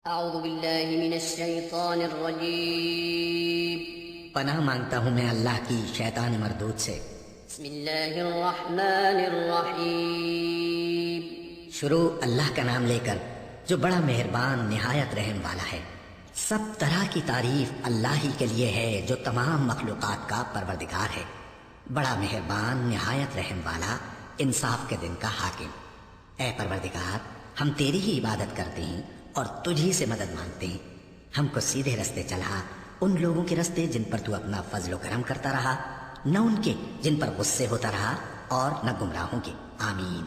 اعوذ باللہ من الشیطان الرجیم پناہ مانگتا ہوں میں اللہ کی شیطان مردود سے۔ بسم اللہ الرحمن الرحیم شروع اللہ کا نام لے کر جو بڑا مہربان نہایت رحم والا ہے۔ سب طرح کی تعریف اللہ ہی کے لیے ہے جو تمام مخلوقات کا پروردگار ہے، بڑا مہربان نہایت رحم والا، انصاف کے دن کا حاکم۔ اے پروردگار، ہم تیری ہی عبادت کرتے ہیں اور تجھی سے مدد مانگتے ہیں۔ ہم کو سیدھے رستے چلا، ان لوگوں کے رستے جن پر تو اپنا فضل و کرم کرتا رہا، نہ ان کے جن پر غصے ہوتا رہا، اور نہ گمراہوں کے۔ آمین۔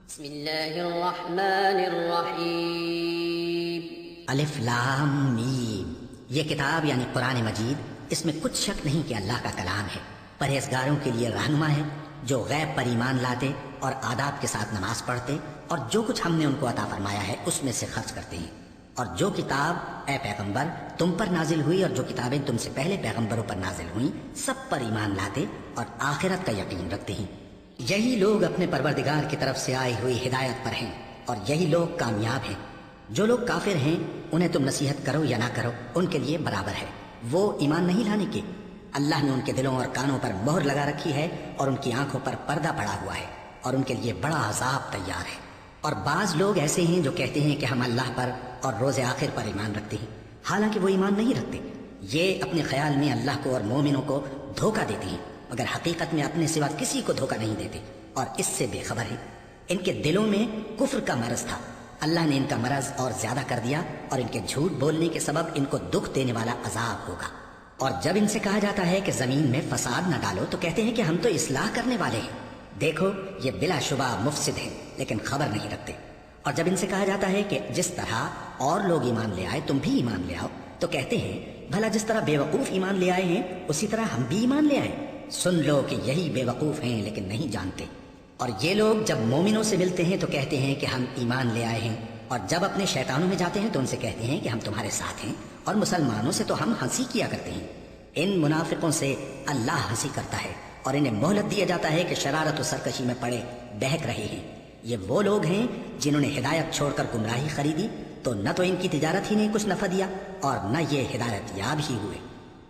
بسم اللہ الرحمن الرحیم الف لام میم۔ یہ کتاب یعنی قرآن مجید، اس میں کچھ شک نہیں کہ اللہ کا کلام ہے، پرہیزگاروں کے لیے رہنما ہے جو غیب پر ایمان لاتے اور آداب کے ساتھ نماز پڑھتے اور جو کچھ ہم نے ان کو عطا فرمایا ہے اس میں سے خرچ کرتے ہیں، اور جو کتاب اے پیغمبر تم پر نازل ہوئی اور جو کتابیں تم سے پہلے پیغمبروں پر نازل ہوئیں سب پر ایمان لاتے اور آخرت کا یقین رکھتے ہیں۔ یہی لوگ اپنے پروردگار کی طرف سے آئی ہوئی ہدایت پر ہیں اور یہی لوگ کامیاب ہیں۔ جو لوگ کافر ہیں انہیں تم نصیحت کرو یا نہ کرو ان کے لیے برابر ہے، وہ ایمان نہیں لانے کے۔ اللہ نے ان کے دلوں اور کانوں پر مہر لگا رکھی ہے اور ان کی آنکھوں پر پردہ پڑا ہوا ہے اور ان کے لیے بڑا عذاب تیار ہے۔ اور بعض لوگ ایسے ہیں جو کہتے ہیں کہ ہم اللہ پر اور روز آخر پر ایمان رکھتے ہیں، حالانکہ وہ ایمان نہیں رکھتے۔ یہ اپنے خیال میں اللہ کو اور مومنوں کو دھوکہ دیتے ہیں، مگر حقیقت میں اپنے سوا کسی کو دھوکہ نہیں دیتے اور اس سے بے خبر ہیں۔ ان کے دلوں میں کفر کا مرض تھا، اللہ نے ان کا مرض اور زیادہ کر دیا اور ان کے جھوٹ بولنے کے سبب ان کو دکھ دینے والا عذاب ہوگا۔ اور جب ان سے کہا جاتا ہے کہ زمین میں فساد نہ ڈالو تو کہتے ہیں کہ ہم تو اصلاح کرنے والے ہیں۔ دیکھو یہ بلا شبہ مفسد ہیں لیکن خبر نہیں رکھتے۔ اور جب ان سے کہا جاتا ہے کہ جس طرح اور لوگ ایمان لے آئے تم بھی ایمان لے آؤ تو کہتے ہیں بھلا جس طرح بے وقوف ایمان لے آئے ہیں اسی طرح ہم بھی ایمان لے آئے۔ سن لو کہ یہی بے وقوف ہیں لیکن نہیں جانتے۔ اور یہ لوگ جب مومنوں سے ملتے ہیں تو کہتے ہیں کہ ہم ایمان لے آئے ہیں، اور جب اپنے شیطانوں میں جاتے ہیں تو ان سے کہتے ہیں کہ ہم تمہارے ساتھ ہیں، اور مسلمانوں سے تو ہم ہنسی کیا کرتے ہیں۔ ان منافقوں سے اللہ ہنسی کرتا ہے اور انہیں مہلت دیا جاتا ہے کہ شرارت و سرکشی میں پڑے بہک رہے ہیں۔ یہ وہ لوگ ہیں جنہوں نے ہدایت چھوڑ کر گمراہی خریدی، تو نہ تو ان کی تجارت ہی نے کچھ نفع دیا اور نہ یہ ہدایت یاب ہی ہوئے۔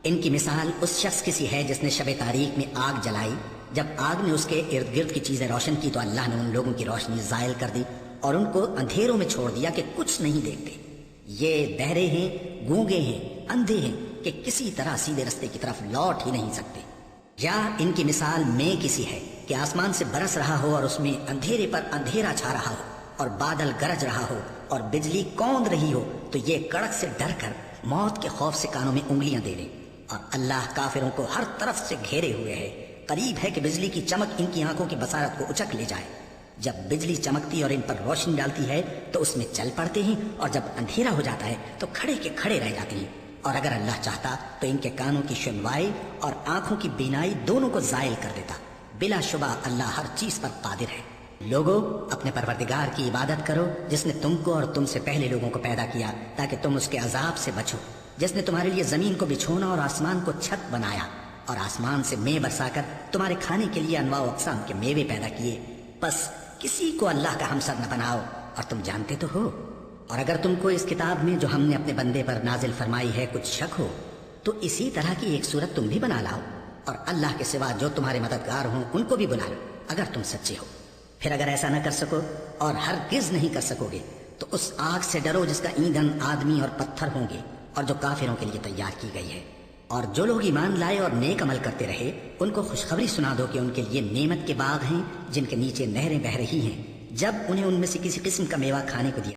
ان کی مثال اس شخص کی سی ہے جس نے شب تاریک میں آگ جلائی، جب آگ نے اس کے ارد گرد کی چیزیں روشن کی تو اللہ نے ان لوگوں کی روشنی زائل کر دی اور ان کو اندھیروں میں چھوڑ دیا کہ کچھ نہیں دیکھتے۔ یہ بہرے ہیں، گونگے ہیں، اندھے ہیں کہ کسی طرح سیدھے رستے کی طرف لوٹ ہی نہیں سکتے۔ یا ان کی مثال میں کسی ہے کہ آسمان سے برس رہا ہو اور اس میں اندھیرے پر اندھیرا چھا رہا ہو اور بادل گرج رہا ہو اور بجلی کوند رہی ہو تو یہ کڑک سے ڈر کر موت کے خوف سے کانوں میں انگلیاں دے لیں، اور اللہ کافروں کو ہر طرف سے گھیرے ہوئے ہے۔ قریب ہے کہ بجلی کی چمک ان کی آنکھوں کی بصارت کو اچک لے جائے۔ جب بجلی چمکتی اور ان پر روشنی ڈالتی ہے تو اس میں چل پڑتے ہیں، اور جب اندھیرا ہو جاتا ہے تو کھڑے کے کھڑے رہ جاتے ہیں۔ اور اگر اللہ چاہتا تو ان کے کانوں کی سنوائی اور آنکھوں کی بینائی دونوں کو زائل کر دیتا۔ بلا شبہ اللہ ہر چیز پر قادر ہے۔ لوگو اپنے پروردگار کی عبادت کرو جس نے تم کو اور تم سے پہلے لوگوں کو پیدا کیا تاکہ تم اس کے عذاب سے بچو، جس نے تمہارے لیے زمین کو بچھونا اور آسمان کو چھت بنایا اور آسمان سے مے برسا کر تمہارے کھانے کے لیے انواع و اقسام کے میوے پیدا کیے۔ بس کسی کو اللہ کا ہمسر نہ بناؤ، اور تم جانتے تو ہو۔ اور اگر تم کو اس کتاب میں جو ہم نے اپنے بندے پر نازل فرمائی ہے کچھ شک ہو تو اسی طرح کی ایک صورت تم بھی بنا لاؤ، اور اللہ کے سوا جو تمہارے مددگار ہوں ان کو بھی بلا لو اگر تم سچے ہو۔ پھر اگر ایسا نہ کر سکو اور ہرگز نہیں کر سکو گے تو اس آگ سے ڈرو جس کا ایندھن آدمی اور پتھر ہوں گے اور جو کافروں کے لیے تیار کی گئی ہے۔ اور جو لوگ ایمان لائے اور نیک عمل کرتے رہے ان کو خوشخبری سنا دو کہ ان کے لیے نعمت کے باغ ہیں جن کے نیچے نہریں بہہ رہی ہیں، جب انہیں ان میں سے کسی قسم کا میوہ کھانے کو دیا